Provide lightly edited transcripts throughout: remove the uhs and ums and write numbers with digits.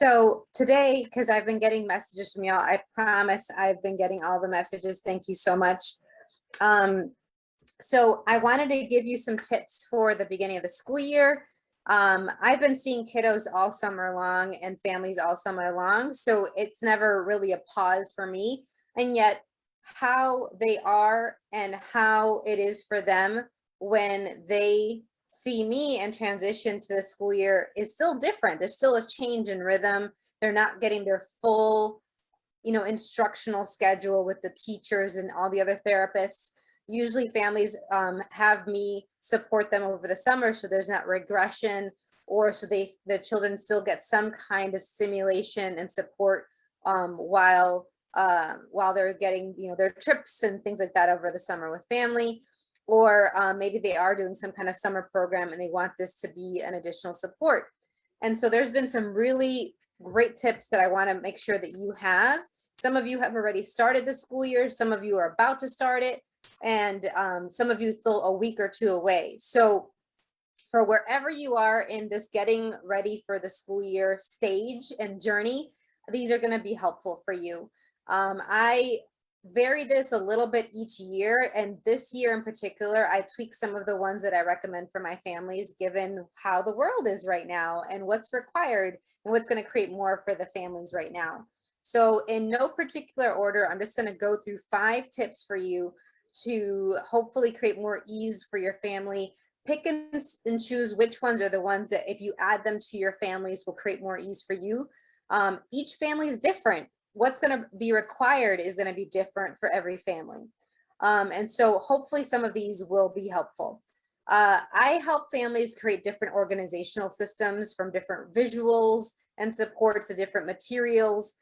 So today, because I've been getting messages from y'all, I promise I've been getting all the messages. Thank you so much. So I wanted to give you some tips for the beginning of the school year. I've been seeing kiddos all summer long and families all summer long, so it's never really a pause for me. And yet how they are and how it is for them when they see me and transition to the school year is still different. There's still a change in rhythm. They're not getting their full, instructional schedule with the teachers and all the other therapists. Usually families have me support them over the summer so there's not regression, or so the children still get some kind of stimulation and support while they're getting their trips and things like that over the summer with family. Or maybe they are doing some kind of summer program and they want this to be an additional support. And so there's been some really great tips that I want to make sure that you have. Some of you have already started the school year, some of you are about to start it, and some of you still a week or two away. So for wherever you are in this getting ready for the school year stage and journey, these are going to be helpful for you. I vary this a little bit each year, and this year in particular, I tweak some of the ones that I recommend for my families, given how the world is right now and what's required and what's going to create more for the families right now. So in no particular order, I'm just going to go through 5 tips for you to hopefully create more ease for your family. Pick and choose which ones are the ones that if you add them to your families will create more ease for you. Each family is different. What's going to be required is going to be different for every family. And so hopefully some of these will be helpful. I help families create different organizational systems, from different visuals and supports to different materials,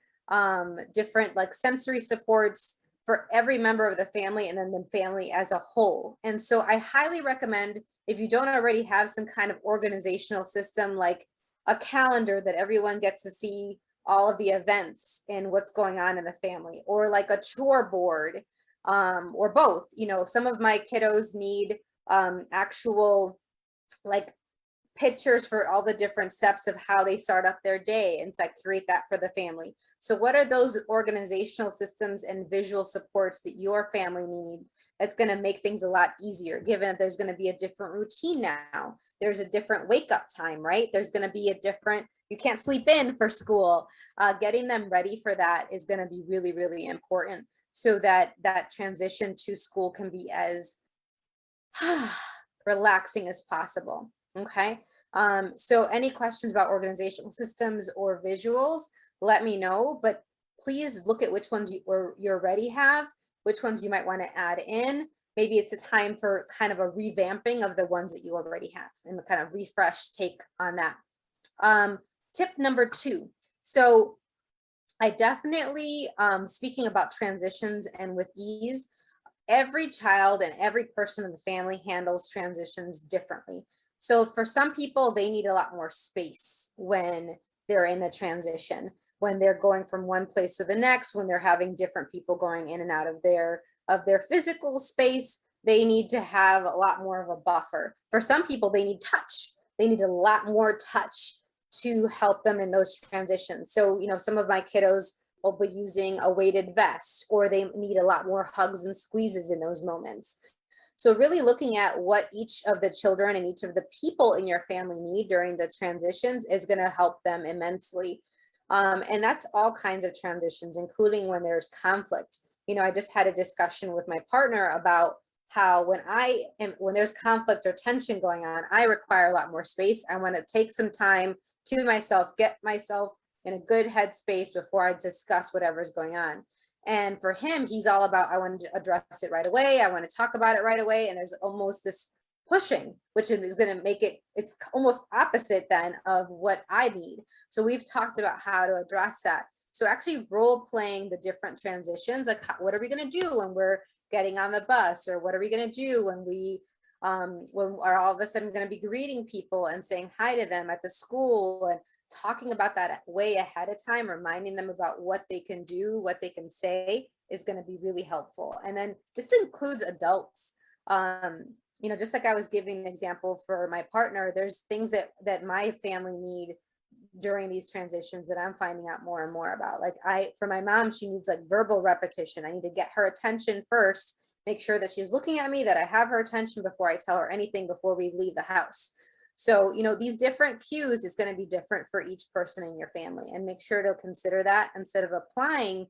different like sensory supports for every member of the family and then the family as a whole. And so I highly recommend, if you don't already have some kind of organizational system, like a calendar that everyone gets to see all of the events and what's going on in the family, or like a chore board, or both. Some of my kiddos need actual like pictures for all the different steps of how they start up their day, and so I create that for the family. So what are those organizational systems and visual supports that your family need that's going to make things a lot easier, given that there's going to be a different routine now, there's a different wake up time, right? There's going to be a different, you can't sleep in for school. Getting them ready for that is going to be really, really important, so that that transition to school can be as relaxing as possible. Okay. So any questions about organizational systems or visuals, let me know, but please look at which ones you already have, which ones you might want to add in. Maybe it's a time for kind of a revamping of the ones that you already have and kind of refresh take on that. Tip number 2. So I definitely, speaking about transitions and with ease, every child and every person in the family handles transitions differently. So for some people, they need a lot more space when they're in the transition, when they're going from one place to the next, when they're having different people going in and out of their physical space. They need to have a lot more of a buffer. For some people, they need touch. They need a lot more touch to help them in those transitions. So, some of my kiddos will be using a weighted vest, or they need a lot more hugs and squeezes in those moments. So really looking at what each of the children and each of the people in your family need during the transitions is going to help them immensely. And that's all kinds of transitions, including when there's conflict. I just had a discussion with my partner about how when there's conflict or tension going on, I require a lot more space. I want to take some time to myself, get myself in a good headspace before I discuss whatever's going on. And for him, he's all about, I want to address it right away. I want to talk about it right away. And there's almost this pushing, which is going to make it's almost opposite then of what I need. So we've talked about how to address that. So actually role playing the different transitions, like what are we going to do when we're getting on the bus, or what are we going to do when we're all of a sudden going to be greeting people and saying hi to them at the school, and talking about that way ahead of time, reminding them about what they can do, what they can say, is going to be really helpful. And then this includes adults. Just like I was giving an example for my partner, there's things that my family need during these transitions that I'm finding out more and more about. Like for my mom, she needs like verbal repetition. I need to get her attention first, make sure that she's looking at me, that I have her attention before I tell her anything before we leave the house. So, these different cues is going to be different for each person in your family, and make sure to consider that instead of applying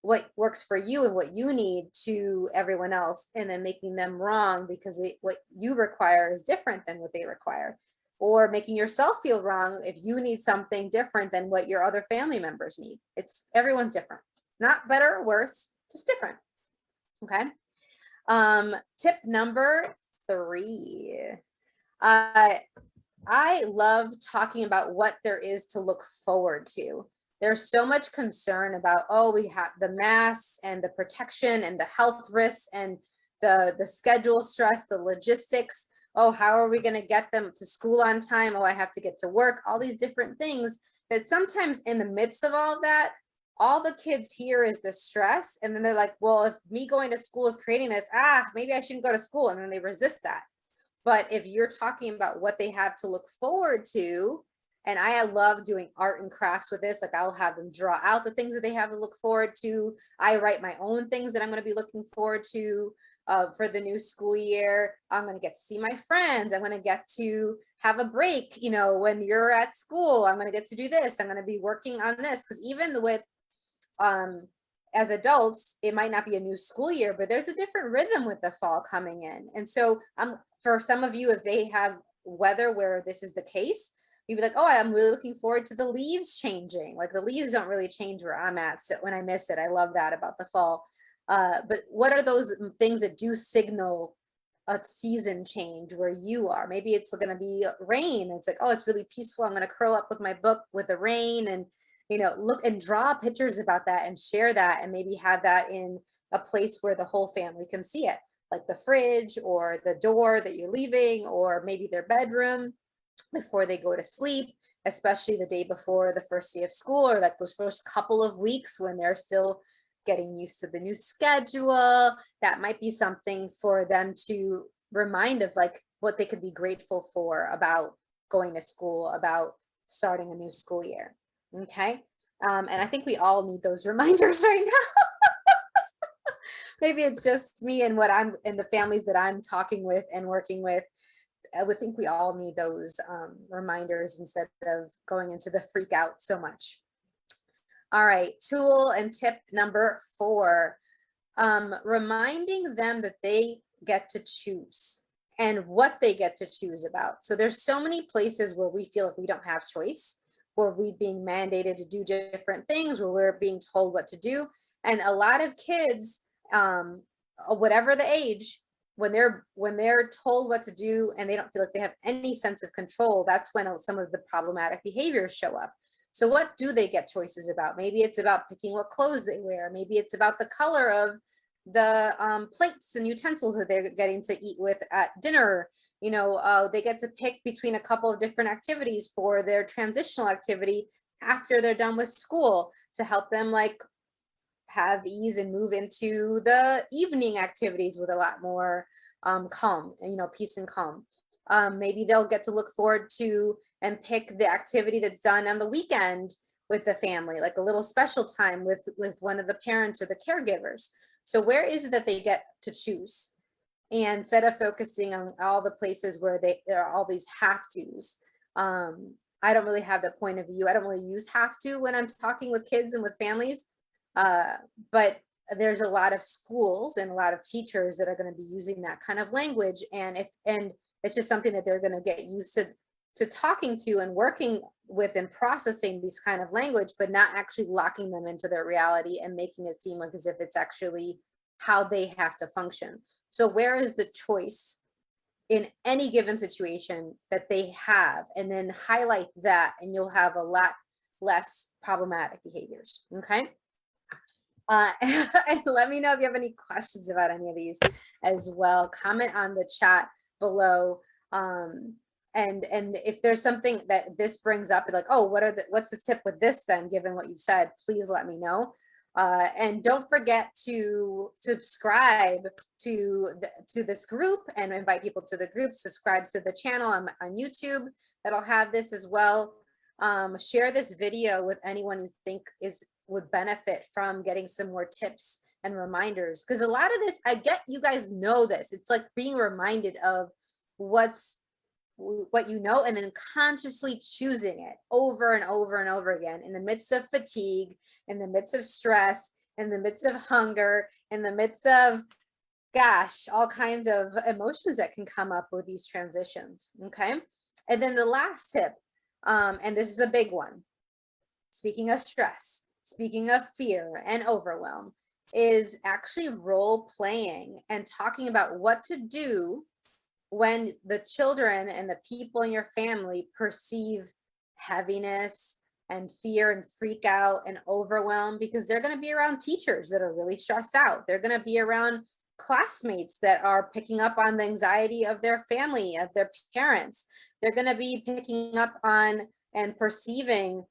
what works for you and what you need to everyone else and then making them wrong because what you require is different than what they require, or making yourself feel wrong if you need something different than what your other family members need. Everyone's different, not better or worse, just different. Okay. Tip number 3. I love talking about what there is to look forward to. There's so much concern about, we have the masks and the protection and the health risks and the schedule stress, the logistics. How are we going to get them to school on time? I have to get to work, all these different things that sometimes in the midst of all of that, all the kids hear is the stress. And then they're like, well, if me going to school is creating this, maybe I shouldn't go to school. And then they resist that. But if you're talking about what they have to look forward to, and I love doing art and crafts with this, like I'll have them draw out the things that they have to look forward to. I write my own things that I'm going to be looking forward to for the new school year. I'm going to get to see my friends. I'm going to get to have a break. When you're at school, I'm going to get to do this. I'm going to be working on this. Because even with as adults, it might not be a new school year, but there's a different rhythm with the fall coming in. And so for some of you, if they have weather where this is the case, you'd be like, I'm really looking forward to the leaves changing. Like the leaves don't really change where I'm at. So when I miss it, I love that about the fall. But what are those things that do signal a season change where you are? Maybe it's going to be rain. It's like, it's really peaceful. I'm going to curl up with my book with the rain and look and draw pictures about that and share that, and maybe have that in a place where the whole family can see it, like the fridge or the door that you're leaving, or maybe their bedroom before they go to sleep, especially the day before the first day of school, or like those first couple of weeks when they're still getting used to the new schedule. That might be something for them to remind of, like what they could be grateful for about going to school, about starting a new school year. Okay. And I think we all need those reminders right now. Maybe it's just me and the families that I'm talking with and working with. I would think we all need those reminders instead of going into the freak out so much. All right. Tool and tip number 4, reminding them that they get to choose and what they get to choose about. So there's so many places where we feel like we don't have choice, where we're being mandated to do different things, where we're being told what to do. And a lot of kids, whatever the age, when they're told what to do and they don't feel like they have any sense of control, that's when some of the problematic behaviors show up. So what do they get choices about? Maybe it's about picking what clothes they wear. Maybe it's about the color of the plates and utensils that they're getting to eat with at dinner. They get to pick between a couple of different activities for their transitional activity after they're done with school to help them like have ease and move into the evening activities with a lot more calm, peace and calm. Maybe they'll get to look forward to and pick the activity that's done on the weekend with the family, like a little special time with one of the parents or the caregivers. So where is it that they get to choose? And instead of focusing on all the places where there are all these have tos, I don't really have that point of view. I don't really use have to when I'm talking with kids and with families. But there's a lot of schools and a lot of teachers that are going to be using that kind of language. And it's just something that they're going to get used to talking to and working with and processing these kind of language, but not actually locking them into their reality and making it seem like as if it's actually how they have to function. So where is the choice in any given situation that they have, and then highlight that, and you'll have a lot less problematic behaviors. Okay. And let me know if you have any questions about any of these as well. Comment on the chat below. And if there's something that this brings up, like, what's the tip with this then, given what you've said, please let me know. And don't forget to subscribe to this group and invite people to the group. Subscribe to the channel on YouTube. That'll have this as well. Share this video with anyone you think would benefit from getting some more tips and reminders. Because a lot of this, I get you guys know this. It's like being reminded of what you know, and then consciously choosing it over and over and over again in the midst of fatigue, in the midst of stress, in the midst of hunger, in the midst of, gosh, all kinds of emotions that can come up with these transitions. Okay. And then the last tip, and this is a big one, speaking of stress, speaking of fear and overwhelm, is actually role playing and talking about what to do when the children and the people in your family perceive heaviness and fear and freak out and overwhelm, because they're going to be around teachers that are really stressed out. They're going to be around classmates that are picking up on the anxiety of their family, of their parents. They're going to be picking up on and perceiving,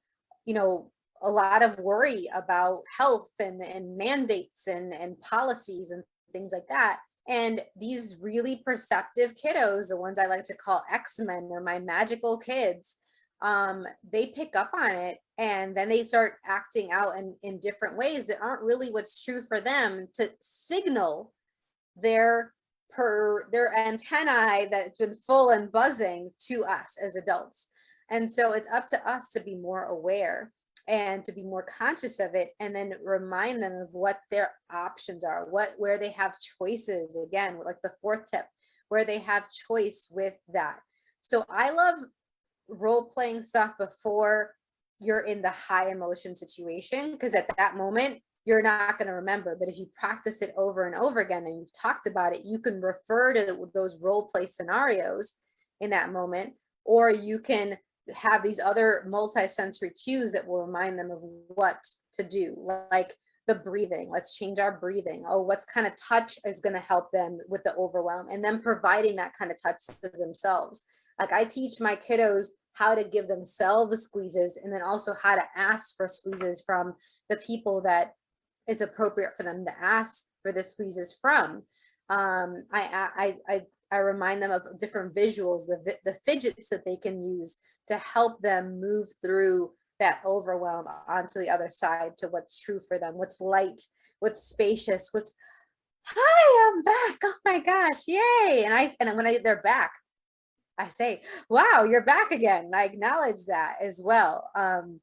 you know, a lot of worry about health and mandates and policies and things like that. And these really perceptive kiddos, the ones I like to call X-Men or my magical kids, they pick up on it, and then they start acting out in different ways that aren't really what's true for them, to signal their antennae that's been full and buzzing to us as adults. And so it's up to us to be more aware and to be more conscious of it, and then remind them of what their options are, where they have choices. Again, like the fourth tip, where they have choice with that. So I love role playing stuff before you're in the high emotion situation, because at that moment you're not going to remember. But if you practice it over and over again and you've talked about it, you can refer to those role play scenarios in that moment, or you can have these other multi-sensory cues that will remind them of what to do, like the breathing. Let's change our breathing. Oh, what's kind of touch is going to help them with the overwhelm, and then providing that kind of touch to themselves. Like I teach my kiddos how to give themselves squeezes, and then also how to ask for squeezes from the people that it's appropriate for them to ask for the squeezes from. I remind them of different visuals, the fidgets that they can use to help them move through that overwhelm onto the other side, to what's true for them, what's light, what's spacious, what's, hi, I'm back. Oh my gosh, yay. And when they're back, I say, wow, you're back again. And I acknowledge that as well. And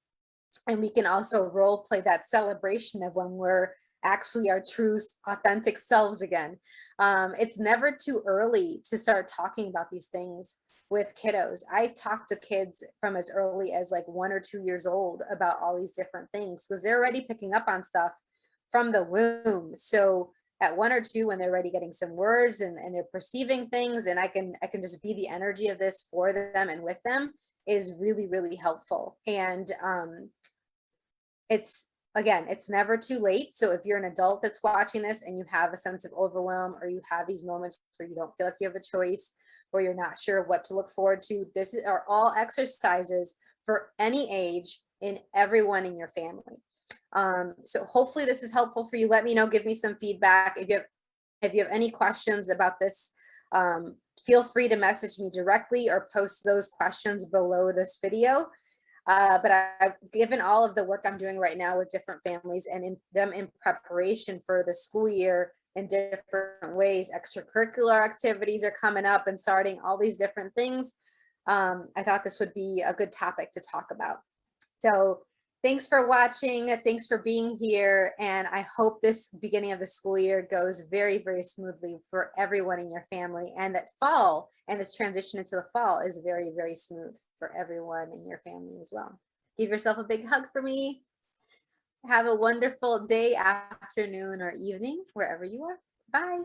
we can also role play that celebration of when we're actually our true authentic selves again. It's never too early to start talking about these things with kiddos. I talk to kids from as early as like 1 or 2 years old about all these different things, because they're already picking up on stuff from the womb. So at 1 or 2, when they're already getting some words and they're perceiving things, and I can just be the energy of this for them and with them, is really, really helpful. And it's never too late. So if you're an adult that's watching this and you have a sense of overwhelm, or you have these moments where you don't feel like you have a choice, or you're not sure what to look forward to, are all exercises for any age in everyone in your family. So hopefully this is helpful for you. Let me know, give me some feedback. If you have any questions about this, feel free to message me directly or post those questions below this video. But I've given all of the work I'm doing right now with different families, and in preparation for the school year in different ways. Extracurricular activities are coming up and starting, all these different things. I thought this would be a good topic to talk about. So thanks for watching. Thanks for being here. And I hope this beginning of the school year goes very, very smoothly for everyone in your family, and that fall and this transition into the fall is very, very smooth for everyone in your family as well. Give yourself a big hug for me. Have a wonderful day, afternoon, or evening, wherever you are. Bye.